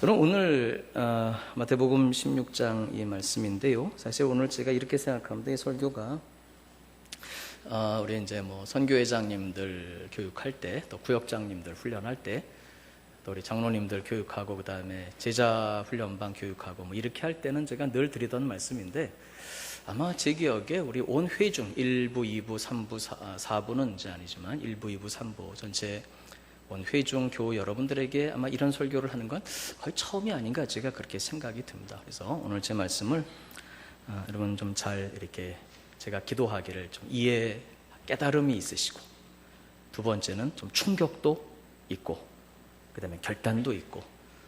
그럼 오늘 마태복음 16장 이 말씀인데요. 사실 오늘 제가 이렇게 생각합니다. 이 설교가 우리 이제 뭐 선교회장님들 교육할 때, 또 구역장님들 훈련할 때, 또 우리 장로님들 교육하고 그 다음에 제자 훈련반 교육하고 뭐 이렇게 할 때는 제가 늘 드리던 말씀인데, 아마 제 기억에 우리 온 회중 1부, 2부, 3부, 4부는 이제 아니지만 1부, 2부, 3부 전체 온 회중 교우 여러분들에게 아마 이런 설교를 하는 건 거의 처음이 아닌가 제가 그렇게 생각이 듭니다. 그래서 오늘 제 말씀을 여러분 좀 잘 이렇게 제가 기도하기를 좀 이해 깨달음이 있으시고, 두 번째는 좀 충격도 있고 그 다음에 결단도 있고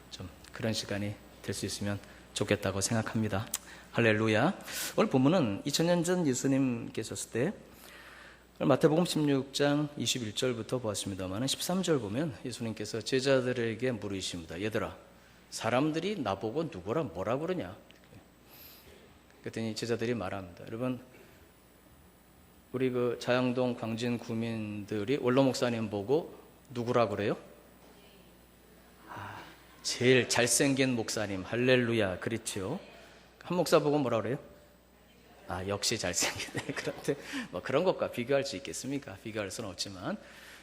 좀 그런 시간이 될 수 있으면 좋겠다고 생각합니다. 할렐루야. 오늘 본문은 2000년 전 예수님 계셨을 때 마태복음 16장 21절부터 보았습니다만 13절 보면 예수님께서 제자들에게 물으십니다. 얘들아, 사람들이 나보고 누구라 뭐라 그러냐? 그랬더니 제자들이 말합니다. 여러분, 우리 그 자양동 광진 구민들이 원로 목사님 보고 누구라 그래요? 제일 잘생긴 목사님. 할렐루야. 그렇죠? 한 목사 보고 뭐라 그래요? 역시 잘생기네. 그런데 뭐 그런 것과 비교할 수 있겠습니까? 비교할 수는 없지만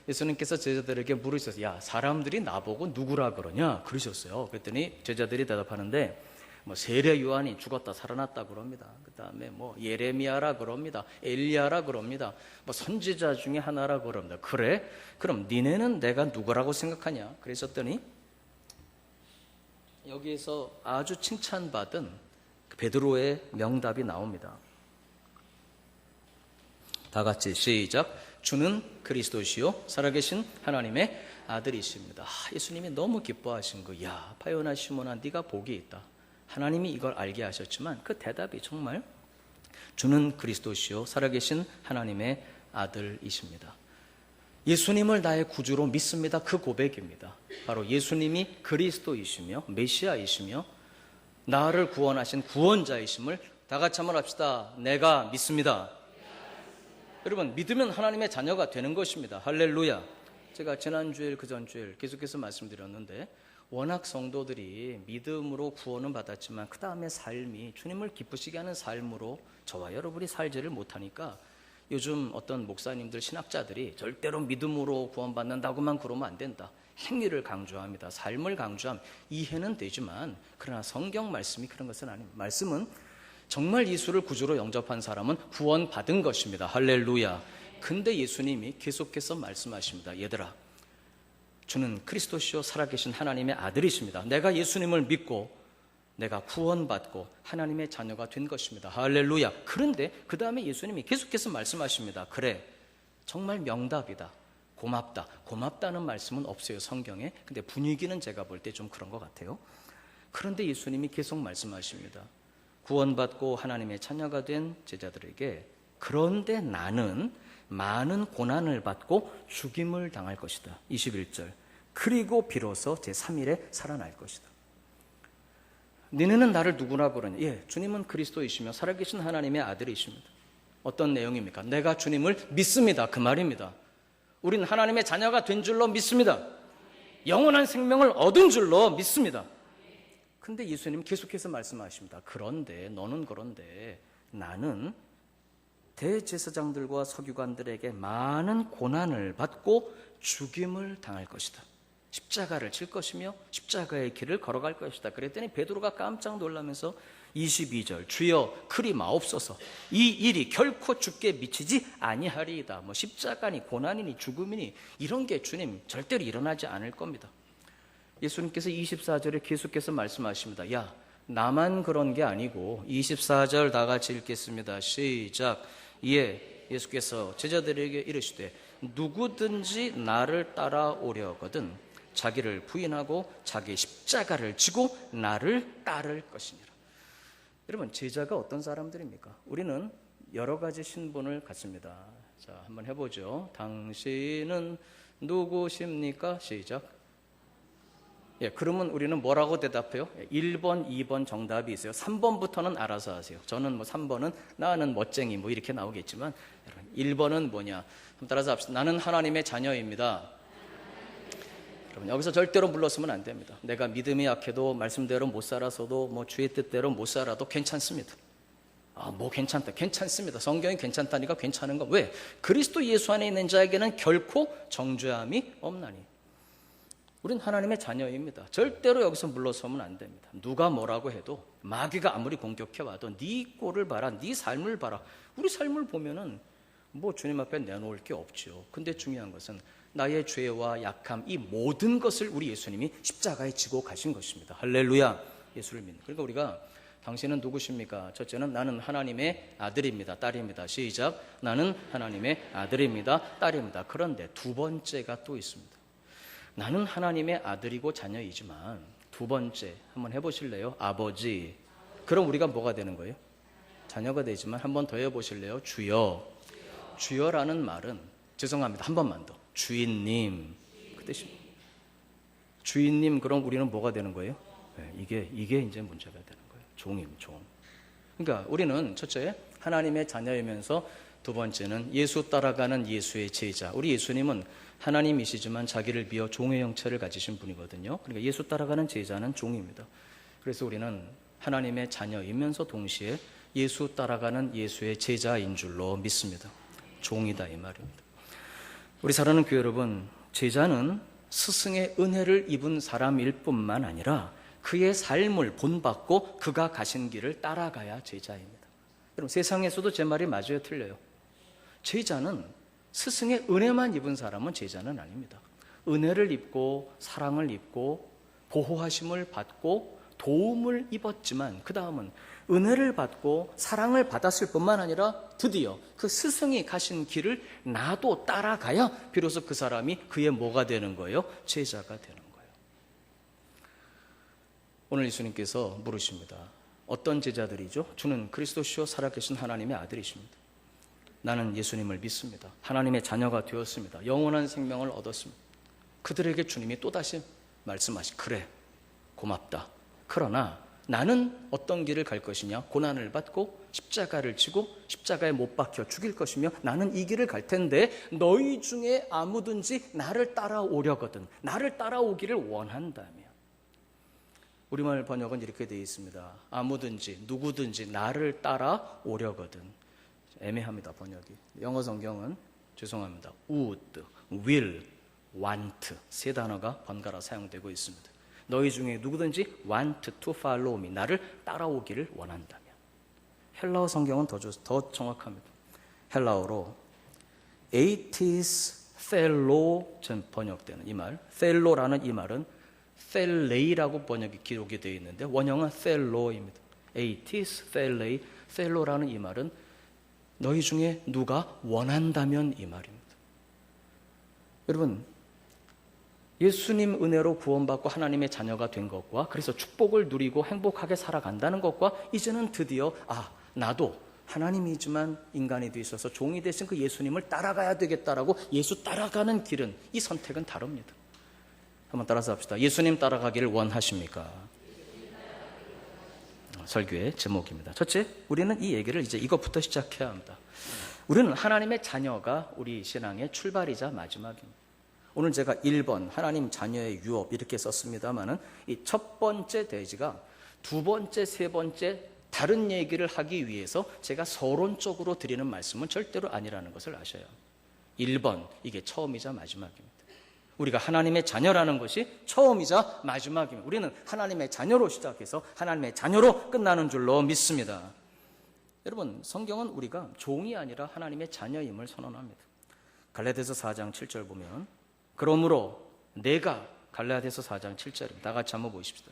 예수님께서 제자들에게 물으셨어요. 야, 사람들이 나보고 누구라 그러냐? 그러셨어요. 그랬더니 제자들이 대답하는데 뭐 세례 요한이 죽었다 살아났다 그럽니다. 그 다음에 뭐 예레미야라 그럽니다. 엘리야라 그럽니다. 뭐 선지자 중에 하나라 그럽니다. 그래? 그럼 니네는 내가 누구라고 생각하냐? 그러셨더니 여기에서 아주 칭찬받은 베드로의 명답이 나옵니다. 다 같이 시작. 주는 그리스도시요 살아계신 하나님의 아들이십니다. 예수님이 너무 기뻐하신 거. 야, 바요나 시몬아, 네가 복이 있다. 하나님이 이걸 알게 하셨지만 그 대답이 정말 주는 그리스도시요 살아계신 하나님의 아들이십니다. 예수님을 나의 구주로 믿습니다. 그 고백입니다. 바로 예수님이 그리스도이시며 메시아이시며 나를 구원하신 구원자이심을 다 같이 한번 합시다. 내가 믿습니다. 여러분, 믿으면 하나님의 자녀가 되는 것입니다. 할렐루야. 제가 지난주일 그전주일 계속해서 말씀드렸는데 워낙 성도들이 믿음으로 구원은 받았지만 그 다음에 삶이 주님을 기쁘시게 하는 삶으로 저와 여러분이 살지를 못하니까 요즘 어떤 목사님들 신학자들이 절대로 믿음으로 구원받는다고만 그러면 안 된다. 행위를 강조합니다. 삶을 강조함. 이해는 되지만 그러나 성경 말씀이 그런 것은 아닙니다. 말씀은 정말 예수를 구주로 영접한 사람은 구원받은 것입니다. 할렐루야. 근데 예수님이 계속해서 말씀하십니다. 얘들아, 주는 그리스도시요 살아계신 하나님의 아들이십니다. 내가 예수님을 믿고 내가 구원받고 하나님의 자녀가 된 것입니다. 할렐루야. 그런데 그 다음에 예수님이 계속해서 말씀하십니다. 그래, 정말 명답이다. 고맙다. 고맙다는 말씀은 없어요, 성경에. 근데 분위기는 제가 볼 때 좀 그런 것 같아요. 그런데 예수님이 계속 말씀하십니다. 구원받고 하나님의 자녀가 된 제자들에게 그런데 나는 많은 고난을 받고 죽임을 당할 것이다. 21절. 그리고 비로소 제3일에 살아날 것이다. 너네는 나를 누구라 그러냐? 예, 주님은 그리스도이시며 살아계신 하나님의 아들이십니다. 어떤 내용입니까? 내가 주님을 믿습니다. 그 말입니다. 우린 하나님의 자녀가 된 줄로 믿습니다. 영원한 생명을 얻은 줄로 믿습니다. 근데 예수님 계속해서 말씀하십니다. 그런데 너는 그런데 나는 대제사장들과 서기관들에게 많은 고난을 받고 죽임을 당할 것이다. 십자가를 칠 것이며 십자가의 길을 걸어갈 것이다. 그랬더니 베드로가 깜짝 놀라면서 22절 주여 그리 마옵소서. 이 일이 결코 주께 미치지 아니하리이다. 뭐 십자가니 고난이니 죽음이니 이런 게 주님 절대로 일어나지 않을 겁니다. 예수님께서 24절에 계속해서 말씀하십니다. 야, 나만 그런 게 아니고 24절 다 같이 읽겠습니다. 시작. 예수께서 제자들에게 이르시되 누구든지 나를 따라오려거든 자기를 부인하고 자기 십자가를 지고 나를 따를 것이니라. 여러분, 제자가 어떤 사람들입니까? 우리는 여러 가지 신분을 갖습니다. 자, 한번 해보죠. 당신은 누구십니까? 시작. 예, 그러면 우리는 뭐라고 대답해요? 1번, 2번 정답이 있어요. 3번부터는 알아서 하세요. 저는 뭐 3번은 나는 멋쟁이 뭐 이렇게 나오겠지만 여러분, 1번은 뭐냐? 한번 따라서 합시다. 나는 하나님의 자녀입니다. 여러분, 여기서 절대로 물러서면 안 됩니다. 내가 믿음이 약해도 말씀대로 못 살아서도 뭐 주의 뜻대로 못 살아도 괜찮습니다. 뭐 괜찮다. 괜찮습니다. 성경이 괜찮다니까 괜찮은 거. 왜? 그리스도 예수 안에 있는 자에게는 결코 정죄함이 없나니. 우린 하나님의 자녀입니다. 절대로 여기서 물러서면 안 됩니다. 누가 뭐라고 해도, 마귀가 아무리 공격해와도 네 꼴을 봐라, 네 삶을 봐라. 우리 삶을 보면은 뭐 주님 앞에 내놓을 게 없죠. 근데 중요한 것은 나의 죄와 약함, 이 모든 것을 우리 예수님이 십자가에 지고 가신 것입니다. 할렐루야. 예수를 믿는. 그러니까 우리가, 당신은 누구십니까? 첫째는 나는 하나님의 아들입니다. 딸입니다. 시작. 나는 하나님의 아들입니다. 딸입니다. 그런데 두 번째가 또 있습니다. 나는 하나님의 아들이고 자녀이지만, 두 번째 한번 해보실래요? 아버지. 그럼 우리가 뭐가 되는 거예요? 자녀가 되지만 한번 더 해보실래요? 주여. 주여라는 말은, 죄송합니다, 한 번만 더, 주인님 그 뜻입니다. 주인님. 그럼 우리는 뭐가 되는 거예요? 네, 이게 이제 문제가 되는 거예요. 종임, 종. 그러니까 우리는 첫째 하나님의 자녀이면서, 두 번째는 예수 따라가는 예수의 제자. 우리 예수님은 하나님이시지만 자기를 비어 종의 형체를 가지신 분이거든요. 그러니까 예수 따라가는 제자는 종입니다. 그래서 우리는 하나님의 자녀이면서 동시에 예수 따라가는 예수의 제자인 줄로 믿습니다. 종이다 이 말입니다. 우리 사랑하는 교회 여러분, 제자는 스승의 은혜를 입은 사람일 뿐만 아니라 그의 삶을 본받고 그가 가신 길을 따라가야 제자입니다. 여러분, 세상에서도 제 말이 맞아요, 틀려요? 제자는 스승의 은혜만 입은 사람은 제자는 아닙니다. 은혜를 입고 사랑을 입고 보호하심을 받고 도움을 입었지만, 그 다음은 은혜를 받고 사랑을 받았을 뿐만 아니라 드디어 그 스승이 가신 길을 나도 따라가야 비로소 그 사람이 그의 뭐가 되는 거예요? 제자가 되는 거예요. 오늘 예수님께서 물으십니다. 어떤 제자들이죠? 주는 그리스도시요 살아계신 하나님의 아들이십니다. 나는 예수님을 믿습니다. 하나님의 자녀가 되었습니다. 영원한 생명을 얻었습니다. 그들에게 주님이 또다시 말씀하시, 그래, 고맙다. 그러나 나는 어떤 길을 갈 것이냐? 고난을 받고 십자가를 지고 십자가에 못 박혀 죽일 것이며, 나는 이 길을 갈 텐데 너희 중에 아무든지 나를 따라오려거든, 나를 따라오기를 원한다면. 우리말 번역은 이렇게 되어 있습니다. 아무든지 누구든지 나를 따라오려거든. 애매합니다, 번역이. 영어 성경은, 죄송합니다, would, will, want 세 단어가 번갈아 사용되고 있습니다. 너희 중에 누구든지 want to follow me, 나를 따라오기를 원한다면. 헬라어 성경은 더 정확합니다. 헬라어로 에이티스 펠로 번역되는 이 말, 펠로라는 이 말은 펠레이라고 번역이 기록이 되어 있는데 원형은 펠로입니다. 에이티스 펠레이, 펠로라는 이 말은 너희 중에 누가 원한다면 이 말입니다. 여러분, 예수님 은혜로 구원받고 하나님의 자녀가 된 것과, 그래서 축복을 누리고 행복하게 살아간다는 것과, 이제는 드디어 나도 하나님이지만 인간이 되어 있어서 종이 되신 그 예수님을 따라가야 되겠다라고 예수 따라가는 길은, 이 선택은 다릅니다. 한번 따라서 합시다. 예수님 따라가기를 원하십니까? 설교의 제목입니다. 첫째, 우리는 이 얘기를 이제 이것부터 시작해야 합니다. 우리는 하나님의 자녀가 우리 신앙의 출발이자 마지막입니다. 오늘 제가 1번 하나님 자녀의 유업 이렇게 썼습니다만은, 이 첫 번째 대지가 두 번째, 세 번째 다른 얘기를 하기 위해서 제가 서론적으로 드리는 말씀은 절대로 아니라는 것을 아셔야 합니다. 1번, 이게 처음이자 마지막입니다. 우리가 하나님의 자녀라는 것이 처음이자 마지막입니다. 우리는 하나님의 자녀로 시작해서 하나님의 자녀로 끝나는 줄로 믿습니다. 여러분, 성경은 우리가 종이 아니라 하나님의 자녀임을 선언합니다. 갈라디아서 4장 7절 보면, 그러므로 내가, 갈라디아서 4장 7절입니다. 다 같이 한번 보십시다.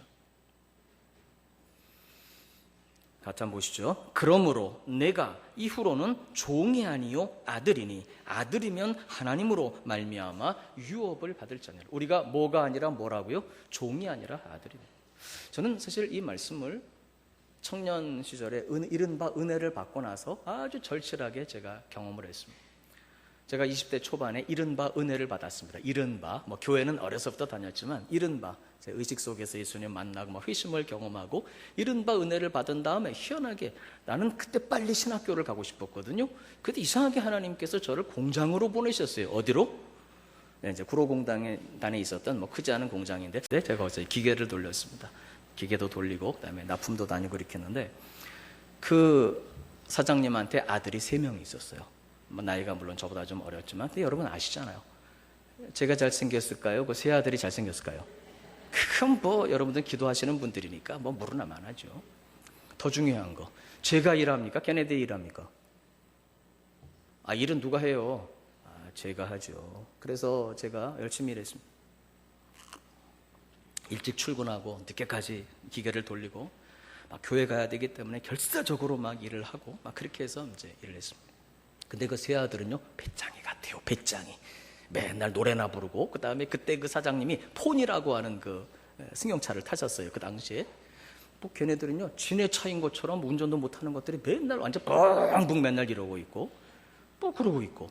같이 한번 보시죠. 그러므로 내가 이후로는 종이 아니요 아들이니, 아들이면 하나님으로 말미암아 유업을 받을 자니라. 우리가 뭐가 아니라 뭐라고요? 종이 아니라 아들입니다. 저는 사실 이 말씀을 청년 시절에 이른바 은혜를 받고 나서 아주 절실하게 제가 경험을 했습니다. 제가 20대 초반에 이른바 은혜를 받았습니다. 이른바, 교회는 어려서부터 다녔지만 이른바, 제 의식 속에서 예수님 만나고 회심을 경험하고 이른바 은혜를 받은 다음에 희한하게 나는 그때 빨리 신학교를 가고 싶었거든요. 근데 이상하게 하나님께서 저를 공장으로 보내셨어요. 어디로? 이제 구로공단에 있었던 뭐 크지 않은 공장인데 제가 거기서 기계를 돌렸습니다. 기계도 돌리고 그다음에 납품도 다니고 이렇게 했는데 그 사장님한테 아들이 3명이 있었어요. 뭐 나이가 물론 저보다 좀 어렸지만 근데 여러분 아시잖아요. 제가 잘생겼을까요? 그 세 아들이 잘생겼을까요? 그건 뭐 여러분들 기도하시는 분들이니까 뭐 모르나 만하죠. 더 중요한 거, 제가 일합니까? 걔네들이 일합니까? 일은 누가 해요? 제가 하죠. 그래서 제가 열심히 일했습니다. 일찍 출근하고 늦게까지 기계를 돌리고 막 교회 가야 되기 때문에 결사적으로 막 일을 하고 막 그렇게 해서 이제 일을 했습니다. 근데 그 세 아들은요, 배짱이 같아요. 배짱이. 맨날 노래나 부르고 그다음에 그때 그 사장님이 폰이라고 하는 그 승용차를 타셨어요. 그 당시에. 뭐 걔네들은요, 지네 차인 것처럼 운전도 못하는 것들이 맨날 완전 뻥뻥 맨날 이러고 있고 뭐 그러고 있고.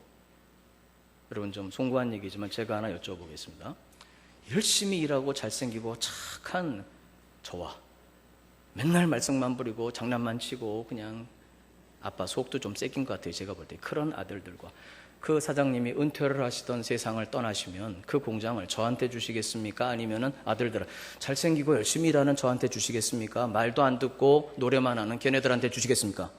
여러분 좀 송구한 얘기지만 제가 하나 여쭤보겠습니다. 열심히 일하고 잘생기고 착한 저와 맨날 말썽만 부리고 장난만 치고 그냥 아빠 속도 좀 새긴 것 같아요. 제가 볼 때 그런 아들들과 그 사장님이 은퇴를 하시던 세상을 떠나시면 그 공장을 저한테 주시겠습니까? 아니면은 아들들 잘생기고 열심히 일하는 저한테 주시겠습니까? 말도 안 듣고 노래만 하는 걔네들한테 주시겠습니까?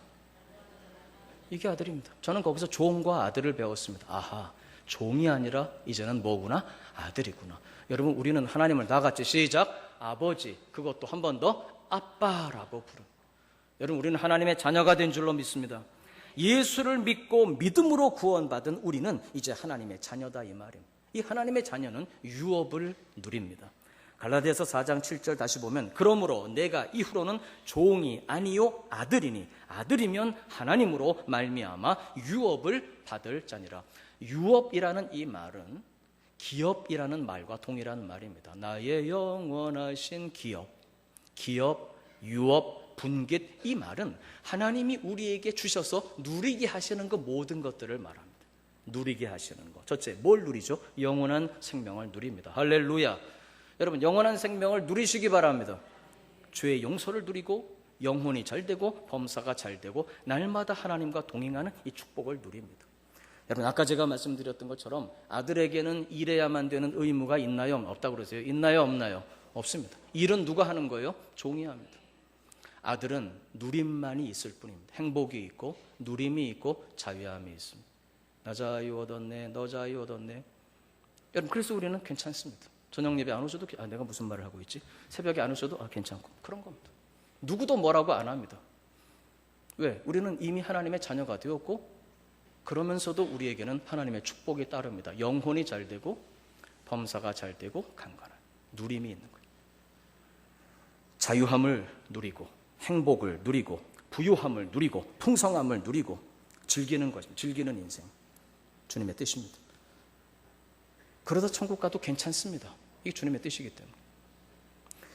이게 아들입니다. 저는 거기서 종과 아들을 배웠습니다. 아하, 종이 아니라 이제는 뭐구나? 아들이구나. 여러분 우리는 하나님을 나같이 시작, 아버지, 그것도 한 번 더 아빠라고 부릅니다. 여러분 우리는 하나님의 자녀가 된 줄로 믿습니다. 예수를 믿고 믿음으로 구원받은 우리는 이제 하나님의 자녀다 이 말입니다. 이 하나님의 자녀는 유업을 누립니다. 갈라디아서 4장 7절 다시 보면 그러므로 내가 이후로는 종이 아니요 아들이니 아들이면 하나님으로 말미암아 유업을 받을 자니라. 유업이라는 이 말은 기업이라는 말과 동일한 말입니다. 나의 영원하신 기업, 유업, 분깃, 이 말은 하나님이 우리에게 주셔서 누리게 하시는 그 모든 것들을 말합니다. 누리게 하시는 것. 첫째, 뭘 누리죠? 영원한 생명을 누립니다. 할렐루야. 여러분 영원한 생명을 누리시기 바랍니다. 죄의 용서를 누리고 영혼이 잘되고 범사가 잘되고 날마다 하나님과 동행하는 이 축복을 누립니다. 여러분 아까 제가 말씀드렸던 것처럼 아들에게는 일해야만 되는 의무가 있나요? 없다고 그러세요? 있나요? 없나요? 없습니다. 일은 누가 하는 거예요? 종이 합니다. 아들은 누림만이 있을 뿐입니다. 행복이 있고 누림이 있고 자유함이 있습니다. 나 자유 얻었네, 너 자유 얻었네. 여러분 그래서 우리는 괜찮습니다. 저녁 예배 안 오셔도 내가 무슨 말을 하고 있지? 새벽에 안 오셔도 괜찮고 그런 겁니다. 누구도 뭐라고 안 합니다. 왜? 우리는 이미 하나님의 자녀가 되었고 그러면서도 우리에게는 하나님의 축복이 따릅니다. 영혼이 잘 되고 범사가 잘 되고 강건한 누림이 있는 거예요. 자유함을 누리고 행복을 누리고 부유함을 누리고 풍성함을 누리고 즐기는 것입니다. 즐기는 인생. 주님의 뜻입니다. 그러다 천국 가도 괜찮습니다. 이게 주님의 뜻이기 때문에.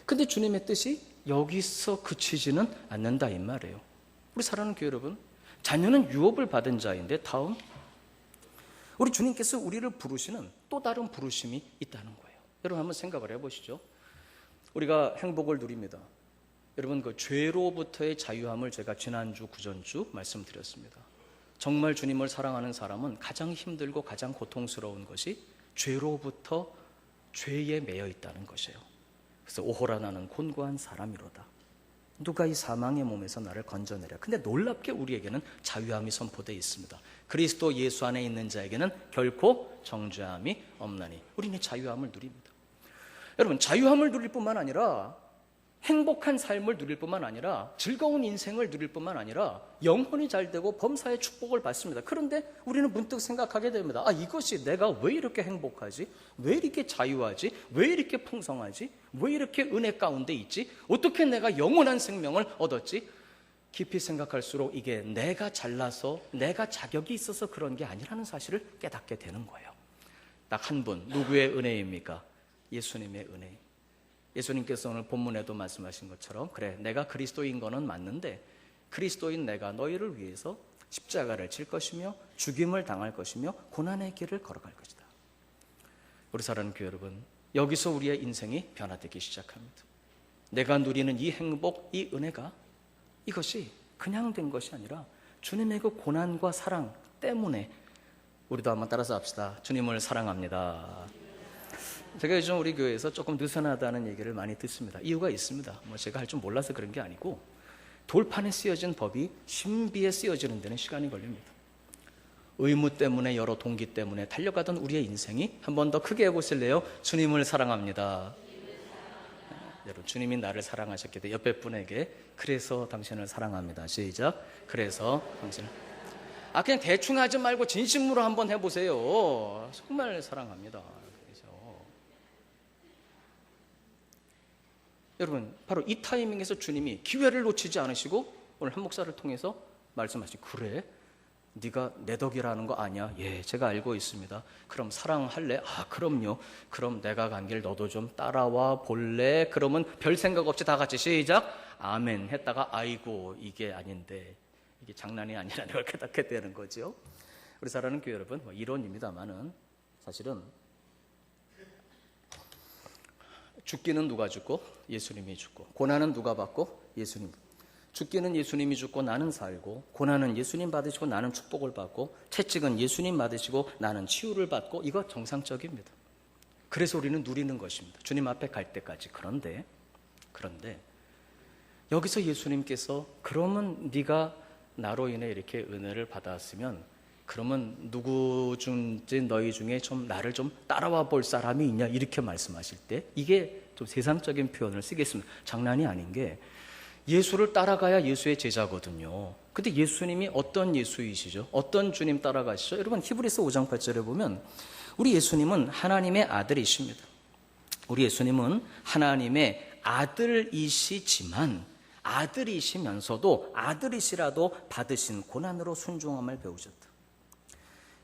근데 주님의 뜻이 여기서 그치지는 않는다 이 말이에요. 우리 사랑하는 교회 여러분, 자녀는 유업을 받은 자인데 다음 우리 주님께서 우리를 부르시는 또 다른 부르심이 있다는 거예요. 여러분 한번 생각을 해보시죠. 우리가 행복을 누립니다. 여러분 그 죄로부터의 자유함을 제가 지난주 구전주 말씀드렸습니다. 정말 주님을 사랑하는 사람은 가장 힘들고 가장 고통스러운 것이 죄로부터 죄에 매여 있다는 것이에요. 그래서 오호라 나는 곤고한 사람이로다. 누가 이 사망의 몸에서 나를 건져내랴. 근데 놀랍게 우리에게는 자유함이 선포되어 있습니다. 그리스도 예수 안에 있는 자에게는 결코 정죄함이 없나니. 우리는 자유함을 누립니다. 여러분 자유함을 누릴 뿐만 아니라 행복한 삶을 누릴 뿐만 아니라 즐거운 인생을 누릴 뿐만 아니라 영혼이 잘되고 범사의 축복을 받습니다. 그런데 우리는 문득 생각하게 됩니다. 이것이 내가 왜 이렇게 행복하지? 왜 이렇게 자유하지? 왜 이렇게 풍성하지? 왜 이렇게 은혜 가운데 있지? 어떻게 내가 영원한 생명을 얻었지? 깊이 생각할수록 이게 내가 잘나서 내가 자격이 있어서 그런 게 아니라는 사실을 깨닫게 되는 거예요. 딱 한 분, 누구의 은혜입니까? 예수님의 은혜. 예수님께서 오늘 본문에도 말씀하신 것처럼 그래 내가 그리스도인 거는 맞는데 그리스도인 내가 너희를 위해서 십자가를 질 것이며 죽임을 당할 것이며 고난의 길을 걸어갈 것이다. 우리 사랑하는 교회 여러분, 여기서 우리의 인생이 변화되기 시작합니다. 내가 누리는 이 행복, 이 은혜가 이것이 그냥 된 것이 아니라 주님의 그 고난과 사랑 때문에 우리도 한번 따라서 합시다. 주님을 사랑합니다. 제가 요즘 우리 교회에서 조금 느슨하다는 얘기를 많이 듣습니다. 이유가 있습니다. 뭐 제가 할 줄 몰라서 그런 게 아니고 돌판에 쓰여진 법이 신비에 쓰여지는 데는 시간이 걸립니다. 의무 때문에 여러 동기 때문에 달려가던 우리의 인생이 한 번 더 크게 해보실래요? 주님을 사랑합니다. 여러분, 주님이 나를 사랑하셨기 때문에 옆에 분에게 그래서 당신을 사랑합니다. 시작. 그래서 당신을 그냥 대충 하지 말고 진심으로 한번 해보세요. 정말 사랑합니다. 여러분, 바로 이 타이밍에서 주님이 기회를 놓치지 않으시고 오늘 한 목사를 통해서 말씀하시죠. 그래? 네가 내 덕이라는 거 아니야? 예, 제가 알고 있습니다. 그럼 사랑할래? 그럼요. 그럼 내가 간 길 너도 좀 따라와 볼래? 그러면 별 생각 없이 다 같이 시작. 아멘 했다가 아이고 이게 아닌데, 이게 장난이 아니라는 걸 깨닫게 되는 거죠. 우리 사랑하는 교회 여러분, 이론입니다만은 사실은 죽기는 누가 죽고? 예수님이 죽고. 고난은 누가 받고? 예수님. 죽기는 예수님이 죽고 나는 살고, 고난은 예수님 받으시고 나는 축복을 받고, 채찍은 예수님 받으시고 나는 치유를 받고, 이거 정상적입니다. 그래서 우리는 누리는 것입니다. 주님 앞에 갈 때까지. 그런데 여기서 예수님께서 그러면 네가 나로 인해 이렇게 은혜를 받았으면 그러면 누구 중지 너희 중에 좀 나를 좀 따라와 볼 사람이 있냐, 이렇게 말씀하실 때 이게 좀 세상적인 표현을 쓰겠습니다. 장난이 아닌 게 예수를 따라가야 예수의 제자거든요. 근데 예수님이 어떤 예수이시죠? 어떤 주님 따라가시죠? 여러분, 히브리서 5장 8절에 보면 우리 예수님은 하나님의 아들이십니다. 우리 예수님은 하나님의 아들이시지만 아들이시면서도 아들이시라도 받으신 고난으로 순종함을 배우셨다.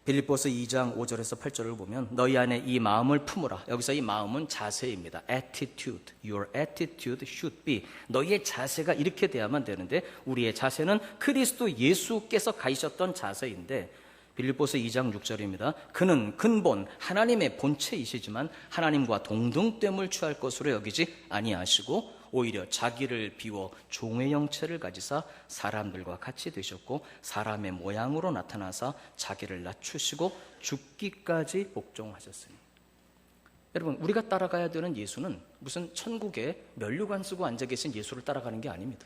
빌립보서 2장 5절에서 8절을 보면 너희 안에 이 마음을 품으라. 여기서 이 마음은 자세입니다. attitude. Your attitude should be. 너희의 자세가 이렇게 돼야만 되는데 우리의 자세는 그리스도 예수께서 가지셨던 자세인데 빌립보서 2장 6절입니다. 그는 근본 하나님의 본체이시지만 하나님과 동등됨을 취할 것으로 여기지 아니하시고 오히려 자기를 비워 종의 형체를 가지사 사람들과 같이 되셨고 사람의 모양으로 나타나사 자기를 낮추시고 죽기까지 복종하셨으니. 여러분, 우리가 따라가야 되는 예수는 무슨 천국에 면류관 쓰고 앉아 계신 예수를 따라가는 게 아닙니다.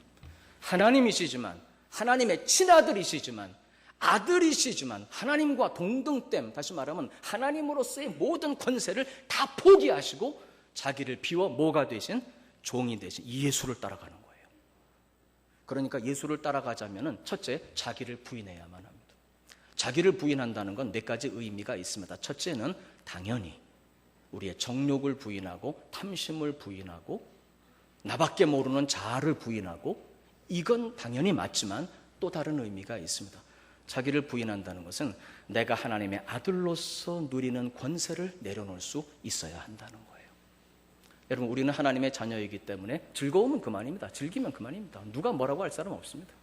하나님이시지만, 하나님의 친아들이시지만, 아들이시지만 하나님과 동등됨, 다시 말하면 하나님으로서의 모든 권세를 다 포기하시고 자기를 비워 뭐가 되신? 종이 되신 예수를 따라가는 거예요. 그러니까 예수를 따라가자면은 첫째, 자기를 부인해야만 합니다. 자기를 부인한다는 건 네 가지 의미가 있습니다. 첫째는 당연히 우리의 정욕을 부인하고 탐심을 부인하고 나밖에 모르는 자아를 부인하고, 이건 당연히 맞지만 또 다른 의미가 있습니다. 자기를 부인한다는 것은 내가 하나님의 아들로서 누리는 권세를 내려놓을 수 있어야 한다는 거예요. 여러분, 우리는 하나님의 자녀이기 때문에 즐거우면 그만입니다. 즐기면 그만입니다. 누가 뭐라고 할 사람 없습니다.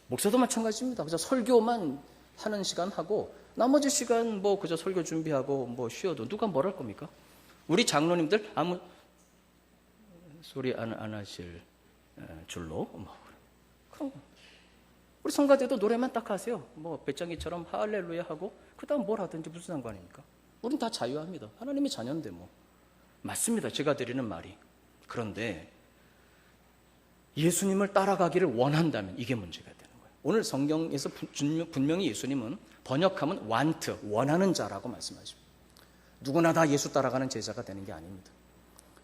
목사도 마찬가지입니다. 그저 설교만 하는 시간 하고 나머지 시간 뭐 그저 설교 준비하고 뭐 쉬어도 누가 뭘 할 겁니까? 우리 장로님들 아무 소리 안 하실 줄로 그럼 우리 성가대도 노래만 딱 하세요. 뭐 배짱이처럼 할렐루야 하고 그다음 뭘 하든지 무슨 상관입니까? 우린 다 자유합니다. 하나님의 자녀인데 뭐. 맞습니다. 제가 드리는 말이. 그런데 예수님을 따라가기를 원한다면 이게 문제가 되는 거예요. 오늘 성경에서 분명히 예수님은 번역하면 want, 원하는 자라고 말씀하십니다. 누구나 다 예수 따라가는 제자가 되는 게 아닙니다.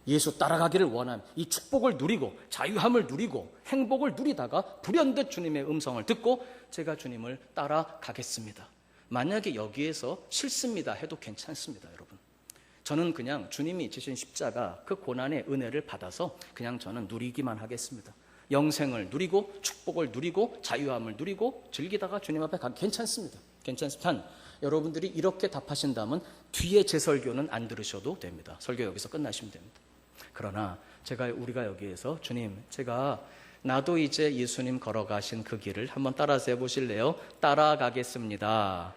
예수 따라가기를 원한 이 축복을 누리고 자유함을 누리고 행복을 누리다가 불현듯 주님의 음성을 듣고 제가 주님을 따라가겠습니다. 만약에 여기에서 싫습니다 해도 괜찮습니다, 여러분. 저는 그냥 주님이 지신 십자가 그 고난의 은혜를 받아서 그냥 저는 누리기만 하겠습니다. 영생을 누리고 축복을 누리고 자유함을 누리고 즐기다가 주님 앞에 가면 괜찮습니다. 괜찮습니다. 여러분들이 이렇게 답하신다면 뒤에 제 설교는 안 들으셔도 됩니다. 설교 여기서 끝나시면 됩니다. 그러나 우리가 여기에서 주님, 제가 나도 이제 예수님 걸어가신 그 길을 한번 따라서 해보실래요? 따라가겠습니다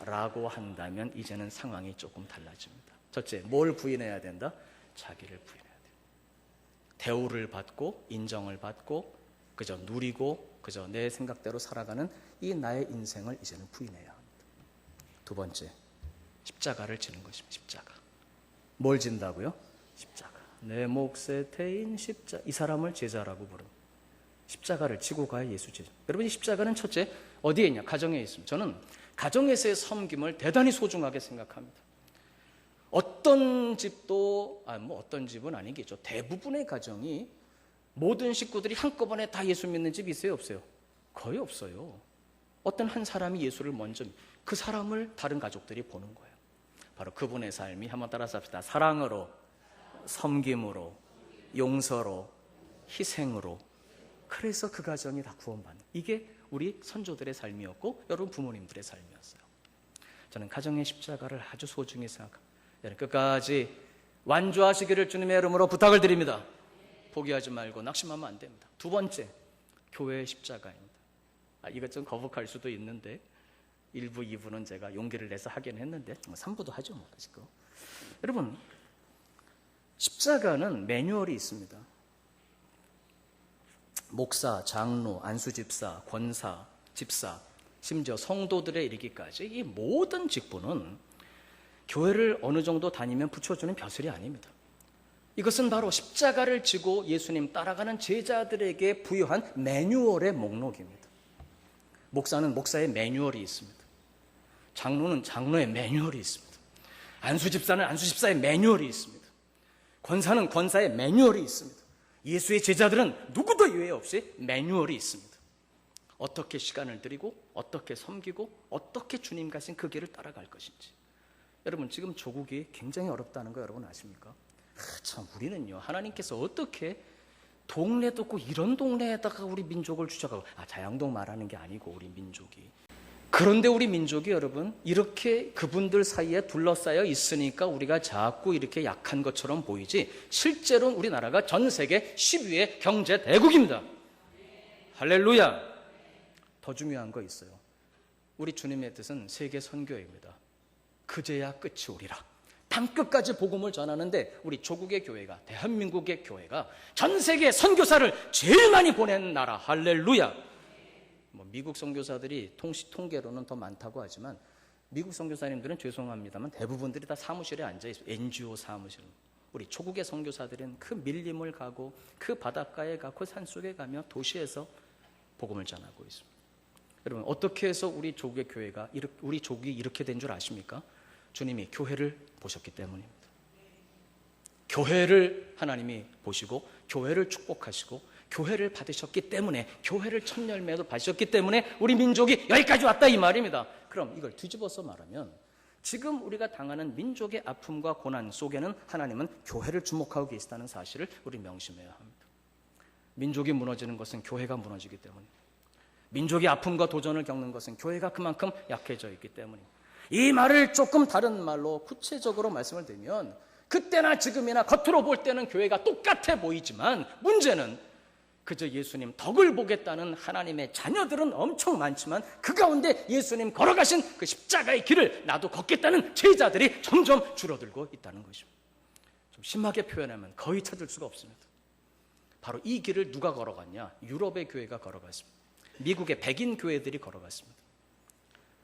라고 한다면 이제는 상황이 조금 달라집니다. 첫째, 뭘 부인해야 된다? 자기를 부인해야 돼요. 대우를 받고 인정을 받고 그저 누리고 그저 내 생각대로 살아가는 이 나의 인생을 이제는 부인해야 합니다. 두 번째, 십자가를 지는 것입니다. 십자가. 뭘 진다고요? 십자가. 내 몫에 태인 십자가. 이 사람을 제자라고 부릅니다. 십자가를 지고 가야 예수 제자. 여러분, 이 십자가는 첫째 어디에 있냐? 가정에 있습니다. 저는 가정에서의 섬김을 대단히 소중하게 생각합니다. 어떤 집도, 어떤 집은 아니겠죠. 대부분의 가정이 모든 식구들이 한꺼번에 다 예수 믿는 집이 있어요, 없어요? 거의 없어요. 어떤 한 사람이 예수를 먼저, 그 사람을 다른 가족들이 보는 거예요. 바로 그분의 삶이, 한번 따라서 합시다. 사랑으로, 섬김으로, 용서로, 희생으로. 그래서 그 가정이 다 구원받는, 이게 우리 선조들의 삶이었고 여러분 부모님들의 삶이었어요. 저는 가정의 십자가를 아주 소중히 생각합니다. 여러분 끝까지 완주하시기를 주님의 이름으로 부탁을 드립니다. 포기하지 말고 낙심하면 안 됩니다. 두 번째, 교회의 십자가입니다. 이거 좀 거북할 수도 있는데 1부, 2부는 제가 용기를 내서 하긴 했는데 3부도 하죠. 여러분, 십자가는 매뉴얼이 있습니다. 목사, 장로, 안수집사, 권사, 집사, 심지어 성도들에 이르기까지 이 모든 직분은 교회를 어느 정도 다니면 붙여주는 벼슬이 아닙니다. 이것은 바로 십자가를 지고 예수님 따라가는 제자들에게 부여한 매뉴얼의 목록입니다. 목사는 목사의 매뉴얼이 있습니다. 장로는 장로의 매뉴얼이 있습니다. 안수집사는 안수집사의 매뉴얼이 있습니다. 권사는 권사의 매뉴얼이 있습니다. 예수의 제자들은 누구도 예외 없이 매뉴얼이 있습니다. 어떻게 시간을 드리고 어떻게 섬기고 어떻게 주님 가신 그 길을 따라갈 것인지. 여러분, 지금 조국이 굉장히 어렵다는 거 여러분 아십니까? 참, 우리는요, 하나님께서 어떻게 동네도 없고 이런 동네에다가 우리 민족을 주셔가고, 자양동 말하는 게 아니고 우리 민족이. 그런데 우리 민족이 여러분 이렇게 그분들 사이에 둘러싸여 있으니까 우리가 자꾸 이렇게 약한 것처럼 보이지, 실제로는 우리나라가 전 세계 10위의 경제 대국입니다. 할렐루야. 더 중요한 거 있어요. 우리 주님의 뜻은 세계 선교입니다. 그제야 끝이 오리라. 땅끝까지 복음을 전하는데 우리 조국의 교회가, 대한민국의 교회가 전 세계 선교사를 제일 많이 보낸 나라. 할렐루야. 미국 선교사들이 통계로는 더 많다고 하지만 미국 선교사님들은 죄송합니다만 대부분들이 다 사무실에 앉아있어요. NGO 사무실. 우리 조국의 선교사들은 그 밀림을 가고 그 바닷가에 가고 그 산속에 가며 도시에서 복음을 전하고 있습니다. 여러분, 어떻게 해서 우리 조국의 교회가, 우리 조국이 이렇게 된 줄 아십니까? 주님이 교회를 보셨기 때문입니다. 교회를 하나님이 보시고 교회를 축복하시고 교회를 받으셨기 때문에, 교회를 첫 열매도 받으셨기 때문에 우리 민족이 여기까지 왔다 이 말입니다. 그럼 이걸 뒤집어서 말하면 지금 우리가 당하는 민족의 아픔과 고난 속에는 하나님은 교회를 주목하고 계시다는 사실을 우리 명심해야 합니다. 민족이 무너지는 것은 교회가 무너지기 때문입니다. 민족이 아픔과 도전을 겪는 것은 교회가 그만큼 약해져 있기 때문입니다. 이 말을 조금 다른 말로 구체적으로 말씀을 드리면, 그때나 지금이나 겉으로 볼 때는 교회가 똑같아 보이지만 문제는 그저 예수님 덕을 보겠다는 하나님의 자녀들은 엄청 많지만 그 가운데 예수님 걸어가신 그 십자가의 길을 나도 걷겠다는 제자들이 점점 줄어들고 있다는 것입니다. 좀 심하게 표현하면 거의 찾을 수가 없습니다. 바로 이 길을 누가 걸어갔냐? 유럽의 교회가 걸어갔습니다. 미국의 백인 교회들이 걸어갔습니다.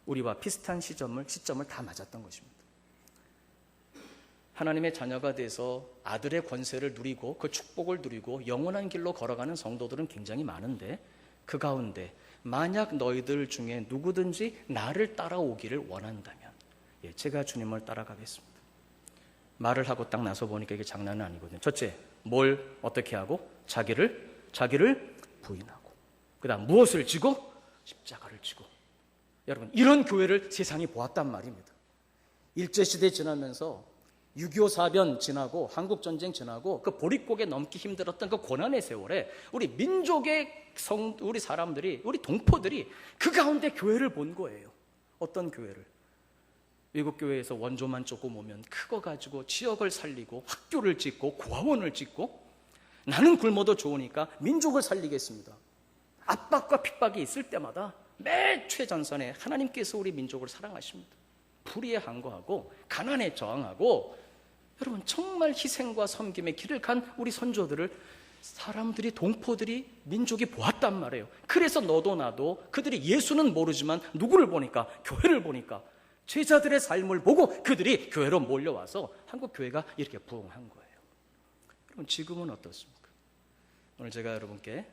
우리와 비슷한 시점을 다 맞았던 것입니다. 하나님의 자녀가 돼서 아들의 권세를 누리고 그 축복을 누리고 영원한 길로 걸어가는 성도들은 굉장히 많은데, 그 가운데 만약 너희들 중에 누구든지 나를 따라오기를 원한다면, 제가 주님을 따라가겠습니다. 말을 하고 딱 나서 보니까 이게 장난은 아니거든요. 첫째, 뭘 어떻게 하고? 자기를 부인하고, 그 다음 무엇을 지고? 십자가를 지고. 여러분, 이런 교회를 세상이 보았단 말입니다. 일제시대 지나면서 6.25 사변 지나고 한국전쟁 지나고 그 보릿고개 넘기 힘들었던 그 고난의 세월에 우리 민족의 우리 사람들이, 우리 동포들이 그 가운데 교회를 본 거예요. 어떤 교회를? 외국 교회에서 원조만 조금 오면 그거 가지고 지역을 살리고 학교를 짓고 고아원을 짓고, 나는 굶어도 좋으니까 민족을 살리겠습니다. 압박과 핍박이 있을 때마다 매 최전선에 하나님께서 우리 민족을 사랑하십니다. 불의에 항거하고 가난에 저항하고, 여러분 정말 희생과 섬김의 길을 간 우리 선조들을 사람들이, 동포들이, 민족이 보았단 말이에요. 그래서 너도 나도 그들이 예수는 모르지만 누구를 보니까? 교회를 보니까 제자들의 삶을 보고 그들이 교회로 몰려와서 한국 교회가 이렇게 부흥한 거예요. 그럼 지금은 어떻습니까? 오늘 제가 여러분께,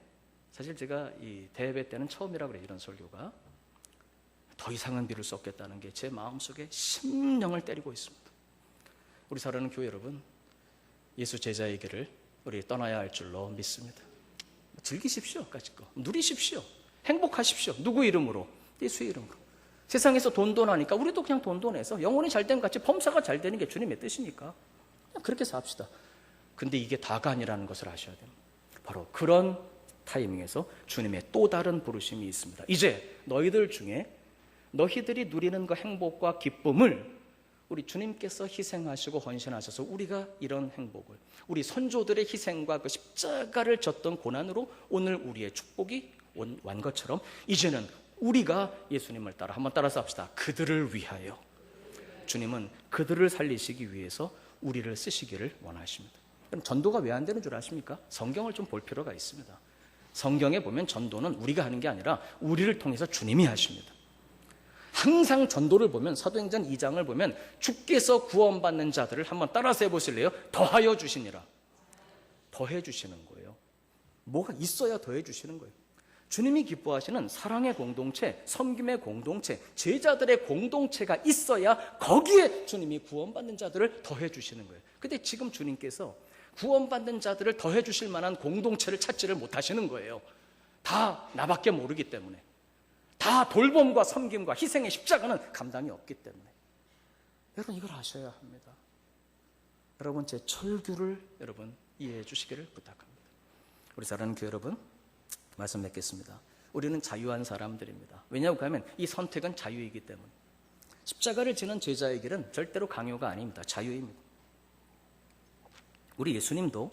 사실 제가 이 대회배 때는 처음이라 그래요. 이런 설교가. 더 이상은 미룰 수 없겠다는 게 제 마음속에 심령을 때리고 있습니다. 우리 사랑하는 교회 여러분, 예수 제자의 길을 우리 떠나야 할 줄로 믿습니다. 즐기십시오. 까짓거 누리십시오. 행복하십시오. 누구 이름으로? 예수의 이름으로. 세상에서 돈돈하니까 우리도 그냥 돈돈해서 영혼이 잘되면 같이 범사가 잘 되는 게 주님의 뜻이니까 그냥 그렇게 삽시다. 근데 이게 다가 아니라는 것을 아셔야 됩니다. 바로 그런 타이밍에서 주님의 또 다른 부르심이 있습니다. 이제 너희들 중에 너희들이 누리는 그 행복과 기쁨을 우리 주님께서 희생하시고 헌신하셔서 우리가 이런 행복을, 우리 선조들의 희생과 그 십자가를 졌던 고난으로 오늘 우리의 축복이 완 것처럼 이제는 우리가 예수님을 따라, 한번 따라서 합시다. 그들을 위하여. 주님은 그들을 살리시기 위해서 우리를 쓰시기를 원하십니다. 그럼 전도가 왜 안 되는 줄 아십니까? 성경을 좀 볼 필요가 있습니다. 성경에 보면 전도는 우리가 하는 게 아니라 우리를 통해서 주님이 하십니다. 항상 전도를 보면, 사도행전 2장을 보면 주께서 구원받는 자들을 한번 따라서 해보실래요? 더하여 주시니라. 더해 주시는 거예요. 뭐가 있어야 더해 주시는 거예요. 주님이 기뻐하시는 사랑의 공동체, 섬김의 공동체, 제자들의 공동체가 있어야 거기에 주님이 구원받는 자들을 더해 주시는 거예요. 근데 지금 주님께서 구원받는 자들을 더해 주실 만한 공동체를 찾지를 못하시는 거예요. 다 나밖에 모르기 때문에, 다 돌봄과 섬김과 희생의 십자가는 감당이 없기 때문에. 여러분 이걸 아셔야 합니다. 여러분 제 철규를 여러분 이해해 주시기를 부탁합니다. 우리 사랑하는 교회 여러분, 말씀 맺겠습니다. 우리는 자유한 사람들입니다. 왜냐하고 하면 이 선택은 자유이기 때문에. 십자가를 지는 제자의 길은 절대로 강요가 아닙니다. 자유입니다. 우리 예수님도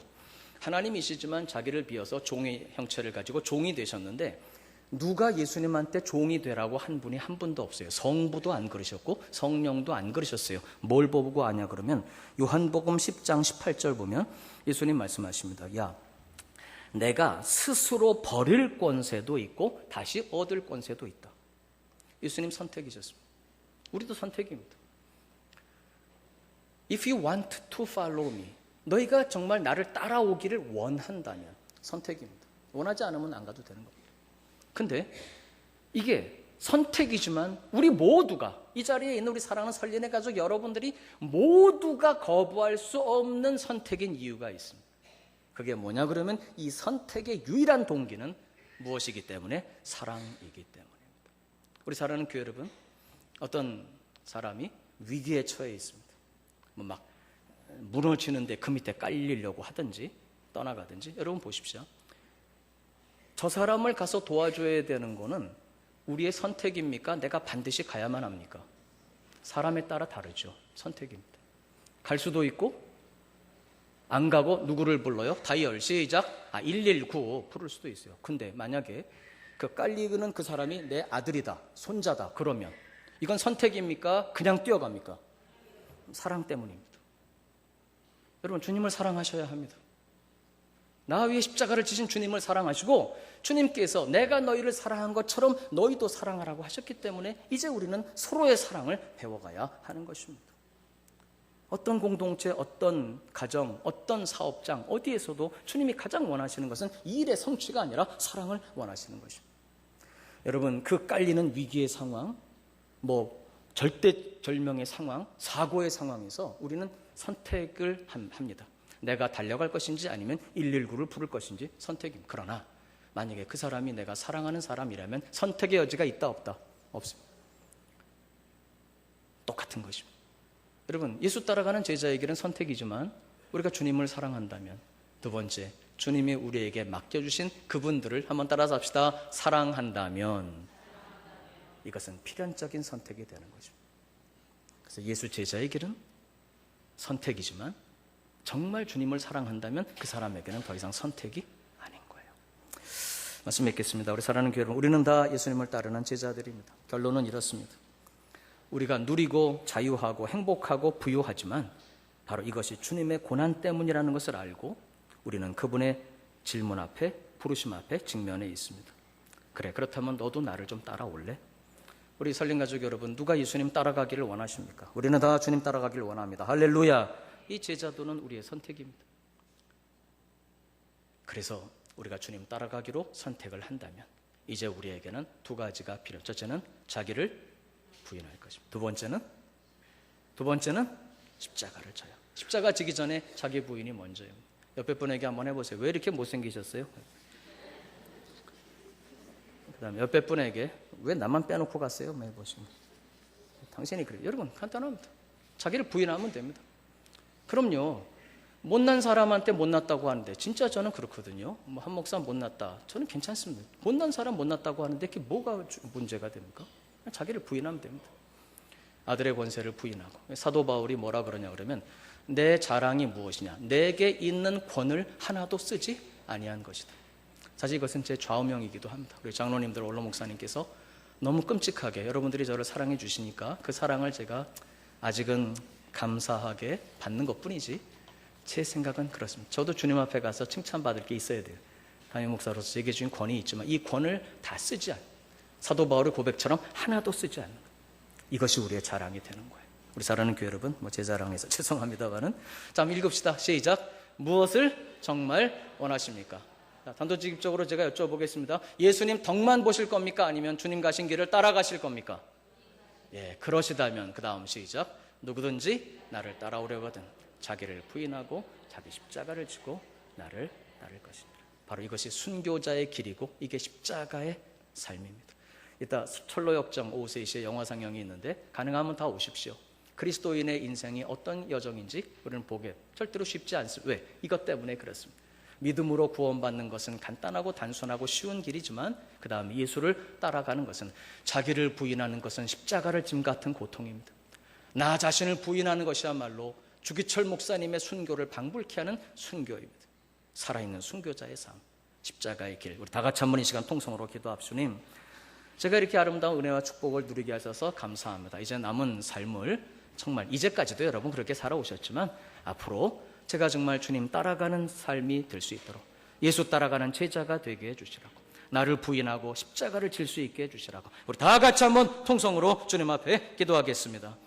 하나님이시지만 자기를 비워서 종의 형체를 가지고 종이 되셨는데, 누가 예수님한테 종이 되라고 한 분이 한 분도 없어요. 성부도 안 그러셨고 성령도 안 그러셨어요. 뭘 보고 아냐 그러면 요한복음 10장 18절 보면 예수님 말씀하십니다. 야, 내가 스스로 버릴 권세도 있고 다시 얻을 권세도 있다. 예수님 선택이셨습니다. 우리도 선택입니다. If you want to follow me, 너희가 정말 나를 따라오기를 원한다면 선택입니다. 원하지 않으면 안 가도 되는 겁니다. 근데 이게 선택이지만 우리 모두가, 이 자리에 있는 우리 사랑하는 설린의 가족 여러분들이 모두가 거부할 수 없는 선택인 이유가 있습니다. 그게 뭐냐 그러면 이 선택의 유일한 동기는 무엇이기 때문에? 사랑이기 때문입니다. 우리 사랑하는 교회 여러분, 어떤 사람이 위기에 처해 있습니다. 뭐 막 무너지는데 그 밑에 깔리려고 하든지 떠나가든지, 여러분 보십시오. 저 사람을 가서 도와줘야 되는 거는 우리의 선택입니까? 내가 반드시 가야만 합니까? 사람에 따라 다르죠. 선택입니다. 갈 수도 있고 안 가고 누구를 불러요? 다이얼 시작. 119 부를 수도 있어요. 근데 만약에 그 깔리는 그 사람이 내 아들이다, 손자다, 그러면 이건 선택입니까? 그냥 뛰어갑니까? 사랑 때문입니다. 여러분 주님을 사랑하셔야 합니다. 나 위에 십자가를 지신 주님을 사랑하시고 주님께서 내가 너희를 사랑한 것처럼 너희도 사랑하라고 하셨기 때문에 이제 우리는 서로의 사랑을 배워가야 하는 것입니다. 어떤 공동체, 어떤 가정, 어떤 사업장, 어디에서도 주님이 가장 원하시는 것은 이 일의 성취가 아니라 사랑을 원하시는 것입니다. 여러분 그 깔리는 위기의 상황, 뭐 절대절명의 상황, 사고의 상황에서 우리는 선택을 합니다. 내가 달려갈 것인지 아니면 119를 부를 것인지 선택입니다. 그러나 만약에 그 사람이 내가 사랑하는 사람이라면 선택의 여지가 있다 없다? 없습니다. 똑같은 것입니다. 여러분 예수 따라가는 제자의 길은 선택이지만 우리가 주님을 사랑한다면, 두 번째 주님이 우리에게 맡겨주신 그분들을 한번 따라서 합시다. 사랑한다면 이것은 필연적인 선택이 되는 것입니다. 그래서 예수 제자의 길은 선택이지만 정말 주님을 사랑한다면 그 사람에게는 더 이상 선택이 아닌 거예요. 말씀 맺겠습니다. 우리 사랑하는 교회 여러분, 우리는 다 예수님을 따르는 제자들입니다. 결론은 이렇습니다. 우리가 누리고 자유하고 행복하고 부유하지만 바로 이것이 주님의 고난 때문이라는 것을 알고 우리는 그분의 질문 앞에, 부르심 앞에 직면해 있습니다. 그래, 그렇다면 너도 나를 좀 따라올래? 우리 설린가족 여러분, 누가 예수님 따라가기를 원하십니까? 우리는 다 주님 따라가기를 원합니다. 할렐루야. 이 제자도는 우리의 선택입니다. 그래서 우리가 주님 따라가기로 선택을 한다면 이제 우리에게는 두 가지가 필요해요. 첫째는 자기를 부인할 것입니다. 두 번째는 십자가를 져요. 십자가 지기 전에 자기 부인이 먼저예요. 옆에 분에게 한번 해보세요. 왜 이렇게 못생기셨어요? 그 다음에 옆에 분에게 왜 나만 빼놓고 갔어요? 한번 해보시면. 당신이 그래요. 여러분 간단합니다. 자기를 부인하면 됩니다. 그럼요. 못난 사람한테 못났다고 하는데 진짜 저는 그렇거든요. 한 목사 못났다. 저는 괜찮습니다. 못난 사람 못났다고 하는데 그게 뭐가 문제가 됩니까? 자기를 부인하면 됩니다. 아들의 권세를 부인하고. 사도 바울이 뭐라 그러냐 그러면 내 자랑이 무엇이냐? 내게 있는 권을 하나도 쓰지 아니한 것이다. 사실 이것은 제 좌우명이기도 합니다. 우리 장로님들, 원로 목사님께서 너무 끔찍하게 여러분들이 저를 사랑해 주시니까 그 사랑을 제가 아직은 감사하게 받는 것뿐이지 제 생각은 그렇습니다. 저도 주님 앞에 가서 칭찬받을 게 있어야 돼요. 담임 목사로서 제게 주신 권이 있지만 이 권을 다 쓰지 않는, 사도 바울의 고백처럼 하나도 쓰지 않는 것. 이것이 우리의 자랑이 되는 거예요. 우리 사랑하는 교회 여러분, 제 자랑해서 죄송합니다만은 자, 한번 읽읍시다. 시작. 무엇을 정말 원하십니까? 자, 단도직입적으로 제가 여쭤보겠습니다. 예수님 덕만 보실 겁니까? 아니면 주님 가신 길을 따라가실 겁니까? 예, 그러시다면 그 다음 시작. 누구든지 나를 따라오려거든 자기를 부인하고 자기 십자가를 지고 나를 따를 것이니라. 바로 이것이 순교자의 길이고 이게 십자가의 삶입니다. 이따 철로 역정 오후 3시에 영화 상영이 있는데 가능하면 다 오십시오. 그리스도인의 인생이 어떤 여정인지 우리는 보게 절대로 쉽지 않습니다. 왜? 이것 때문에 그렇습니다. 믿음으로 구원받는 것은 간단하고 단순하고 쉬운 길이지만 그 다음에 예수를 따라가는 것은, 자기를 부인하는 것은 십자가를 짐 같은 고통입니다. 나 자신을 부인하는 것이야말로 주기철 목사님의 순교를 방불케 하는 순교입니다. 살아있는 순교자의 삶, 십자가의 길. 우리 다 같이 한번 이 시간 통성으로 기도합시다. 주님, 제가 이렇게 아름다운 은혜와 축복을 누리게 하셔서 감사합니다. 이제 남은 삶을 정말 이제까지도 여러분 그렇게 살아오셨지만 앞으로 제가 정말 주님 따라가는 삶이 될 수 있도록 예수 따라가는 제자가 되게 해주시라고, 나를 부인하고 십자가를 질 수 있게 해주시라고 우리 다 같이 한번 통성으로 주님 앞에 기도하겠습니다.